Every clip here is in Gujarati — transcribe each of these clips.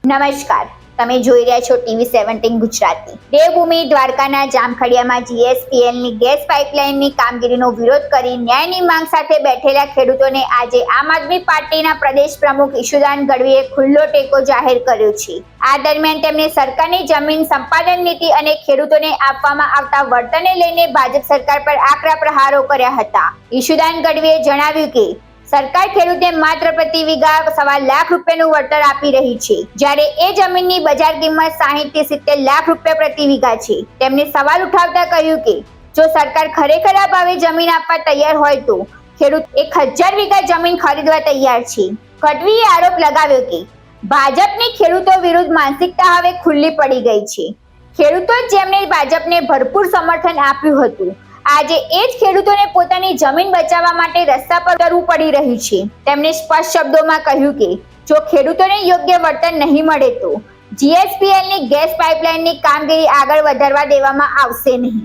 નમસ્કાર, તમે જોઈ રહ્યા છો TV17 ગુજરાતી। દેવભૂમિ દ્વારકાના જામખડિયામાં GSPLની ગેસ પાઇપલાઇનની કામગીરીનો વિરોધ કરી ન્યાયની માંગ સાથે બેઠેલા ખેડૂતોને આજે આમ આદમી પાર્ટીના પ્રદેશ પ્રમુખ ઈશુદાન ગઢવીએ ખુલ્લો ટેકો જાહેર કર્યો છે। આ દરમિયાન તેમણે સરકારની જમીન સંપાદન નીતિ અને ખેડૂતોને આપવામાં આવતા વળતરને લઈને ભાજપ સરકાર પર આકરા પ્રહારો કર્યા હતા। ઈશુદાન ગઢવીએ જણાવ્યું કે સરકાર ખેડૂતને માત્ર પ્રતિ વીઘા ₹1.25 લાખ રૂપિયાનું વળતર આપી રહી છે, જ્યારે એ જમીનની બજાર કિંમત 60 થી 70 લાખ રૂપિયા પ્રતિ વીઘા છે। તેમણે સવાલ ઉઠાવતા કહ્યું કે જો સરકાર ખરેખર આ ભાવે જમીન આપવા તૈયાર હોય તો ખેડૂત 1000 વીઘા જમીન ખરીદવા તૈયાર છે। ગઢવીએ આરોપ લગાવ્યો કે ભાજપની ખેડૂતો વિરુદ્ધ માનસિકતા હવે ખુલ્લી પડી ગઈ છે। ખેડૂતો જેમણે ભાજપને ભરપૂર સમર્થન આપ્યું હતું, આજે એ જ ખેડૂતોને પોતાની જમીન બચાવવા માટે રસ્તા પર ઉતરવું પડી રહ્યું છે। તેમણે સ્પષ્ટ શબ્દોમાં કહ્યું કે જો ખેડૂતોને યોગ્ય વળતર નહીં મળે તો GSPLની ગેસ પાઇપલાઇનની કામગીરી આગળ વધારવા દેવામાં આવશે નહીં।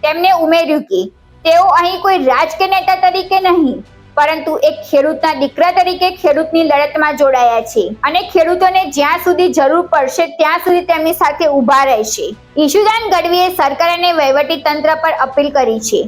તેમણે ઉમેર્યું કે તેઓ અહીં કોઈ રાજકીય નેતા તરીકે નહીં, પરંતુ એક ખેડૂતના દીકરા તરીકે ખેડૂતની લડતમાં જોડાયા છે અને ખેડૂતોને જ્યાં સુધી જરૂર પડશે ત્યાં સુધી તેમની સાથે ઊભા રહેશે। ઈશુદાન ગઢવીએ સરકાર અને વહીવટી તંત્ર પર અપીલ કરી છે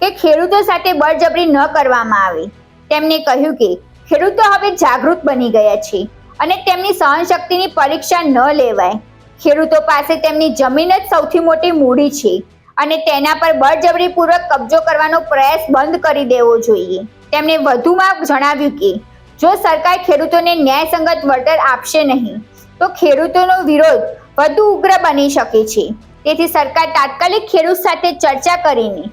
કે ખેડૂતો સાથે બળજબરી ન કરવામાં આવે। તેમણે કહ્યું કે ખેડૂતો હવે જાગૃત બની ગયા છે અને તેમની સહનશક્તિની પરીક્ષા ન લેવાય। ખેડૂતો પાસે તેમની જમીન જ સૌથી મોટી મૂડી છે અને તેના પર બળજબરીપૂર્વક કબજો કરવાનો પ્રયાસ બંધ કરી દેવો જોઈએ। તેમણે વધુમાં જણાવ્યું કે જો સરકાર ખેડૂતોને ન્યાયસંગત વળતર આપશે નહીં તો ખેડૂતોનો વિરોધ વધુ ઉગ્ર બની શકે છે। તેથી સરકાર તાત્કાલિક ખેડૂત સાથે ચર્ચા કરીને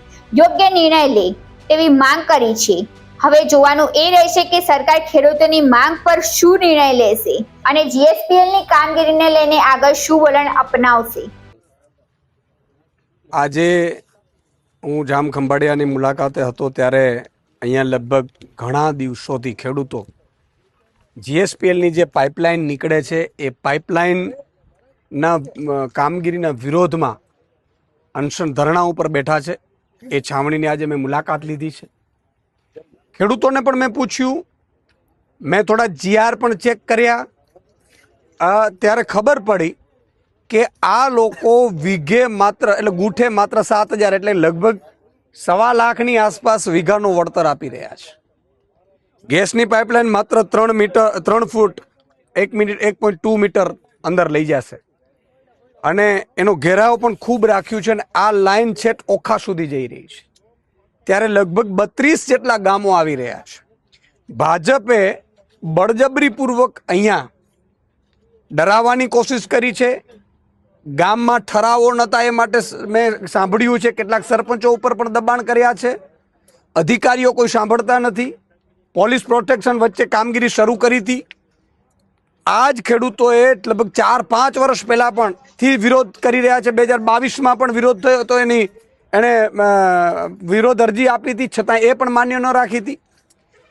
યોગ્ય નિર્ણય લે તેવી માંગ કરી છે। હવે જોવાનું એ રહેશે કે સરકાર ખેડૂતોની માંગ પર શું નિર્ણય લેશે અને GSPLની કામગીરીને લઈને આગળ શું વલણ અપનાવશે। આજે હું જામખંભાળિયાની મુલાકાતે હતો ત્યારે અહીંયા લગભગ ઘણા દિવસોથી ખેડૂતો GSPLની જે પાઇપલાઇન નીકળે છે એ પાઇપલાઇનના કામગીરીના વિરોધમાં અનશન ધરણા ઉપર બેઠા છે। એ છાવણીની આજે મેં મુલાકાત લીધી છે। ખેડૂતોને પણ મેં પૂછ્યું, મેં થોડા GR પણ ચેક કર્યા, ત્યારે ખબર પડી કે આ લોકો વીઘે માત્ર એટલે ગુઠે માત્ર 7000 એટલે લગભગ 1.25 લાખની આસપાસ વીઘાનું વળતર આપી રહ્યા છે। ગેસની પાઇપલાઇન માત્ર 3 ફૂટ 1.2 મીટર અંદર લઈ જશે અને એનો ઘેરાવ પણ ખૂબ રાખ્યું છે અને આ લાઈન છેક ઓખા સુધી જઈ રહી છે। ત્યારે લગભગ 32 જેટલા ગામો આવી રહ્યા છે। ભાજપે બળજબરીપૂર્વક અહીંયા ડરાવવાની કોશિશ કરી છે। ગામમાં ઠરાવો નહોતા એ માટે મેં સાંભળ્યું છે કેટલાક સરપંચો ઉપર પણ દબાણ કર્યા છે। અધિકારીઓ કોઈ સાંભળતા નથી। પોલીસ પ્રોટેક્શન વચ્ચે કામગીરી શરૂ કરી હતી। આ જ ખેડૂતોએ લગભગ 4-5 વર્ષ પહેલાં પણ થી વિરોધ કરી રહ્યા છે। 2022માં પણ વિરોધ થયો હતો, એણે વિરોધ અરજી આપી હતી, છતાં એ પણ માન્ય ન રાખી હતી।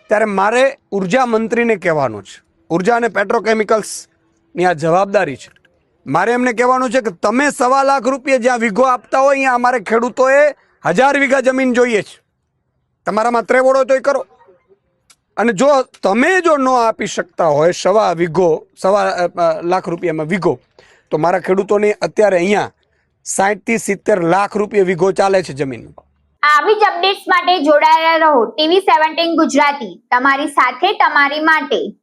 ત્યારે મારે ઉર્જા મંત્રીને કહેવાનું છે, ઉર્જા અને પેટ્રોકેમિકલ્સની આ જવાબદારી છે। મારે એમને કહેવાનું છે કે તમે 1.25 લાખ રૂપિયા જ્યાં વીઘો આપતા હોય અહીંયા અમારે ખેડૂતોએ 1000 વીઘા જમીન જોઈએ છે। તમારામાં ત્રેવડો તોય કરો, અને જો તમે ન આપી શકતા હોય 1.25 લાખ રૂપિયામાં વીઘો, તો મારા ખેડૂતોની અત્યારે અહીંયા 60 થી 70 લાખ રૂપિયા વીઘો ચાલે છે જમીન। આવી જ અપડેટ્સ માટે જોડાયેલા રહો TV17 ગુજરાતી, તમારી સાથે તમારી માટે।